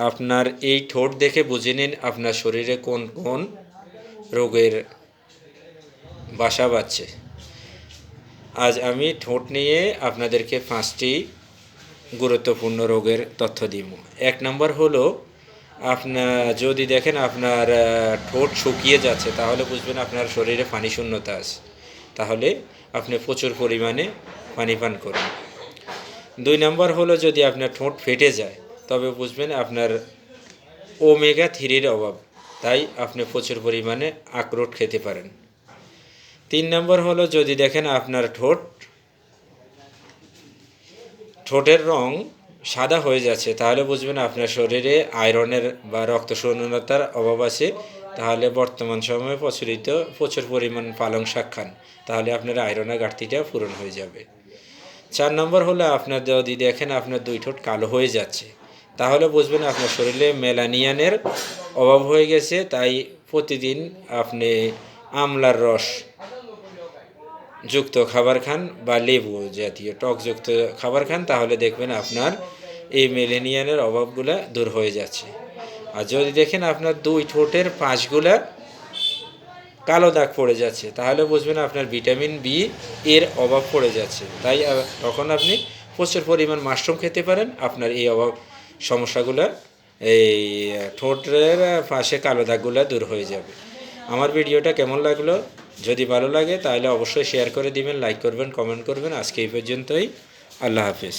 আপনার এই ঠোঁট দেখে বুঝে নিন আপনার শরীরে কোন কোন রোগের বাসা বাঁধছে। আজ আমি ঠোঁট নিয়ে আপনাদেরকে 5টি গুরুত্বপূর্ণ রোগের তথ্য দিব। 1 নম্বর হলো, আপনার যদি দেখেন আপনার ঠোঁট শুকিয়ে যাচ্ছে, তাহলে বুঝবেন আপনার শরীরে পানি শূন্যতা আছে। তাহলে আপনি প্রচুর পরিমাণে পানি পান করুন। 2 নম্বর হলো, যদি আপনার ঠোঁট ফেটে যায়, তবে বুঝবেন আপনার ওমেগা 3-র অভাব, তাই আপনি প্রচুর পরিমাণে আখরোট খেতে পারেন। 3 নম্বর হলো, যদি দেখেন আপনার ঠোঁটের রং সাদা হয়ে যাচ্ছে, তাহলে বুঝবেন আপনার শরীরে আয়রনের বা রক্ত শূন্যতার অভাব আছে। তাহলে বর্তমান সময়ে প্রচলিত প্রচুর পরিমাণ পালং শাক খান, তাহলে আপনার আয়রনের ঘাটতিটা পূরণ হয়ে যাবে। 4 নম্বর হলো, আপনার যদি দেখেন আপনার 2 ঠোঁট কালো হয়ে যাচ্ছে, তাহলে বুঝবেন আপনার শরীরে মেলানিয়ানের অভাব হয়ে গেছে। তাই প্রতিদিন আপনি আমলার রস যুক্ত খাবার খান বা লেবু জাতীয় টকযুক্ত খাবার খান, তাহলে দেখবেন আপনার এই মেলানিয়ানের অভাবগুলো দূর হয়ে যাচ্ছে। আর যদি দেখেন আপনার 2 ঠোঁটের পাশগুলা কালো দাগ পড়ে যাচ্ছে, তাহলে বুঝবেন আপনার ভিটামিন বি এর অভাব পড়ে যাচ্ছে। তাই তখন আপনি প্রচুর পরিমাণ মাশরুম খেতে পারেন, আপনার এই সমস্যাগুলো, এই ঠোঁটের পাশে কালো দাগগুলো দূর হয়ে যাবে। আমার ভিডিওটা কেমন লাগলো? যদি ভালো লাগে তাহলে অবশ্যই শেয়ার করে দিবেন, লাইক করবেন, কমেন্ট করবেন। আজকে এই পর্যন্তই। আল্লাহ হাফিজ।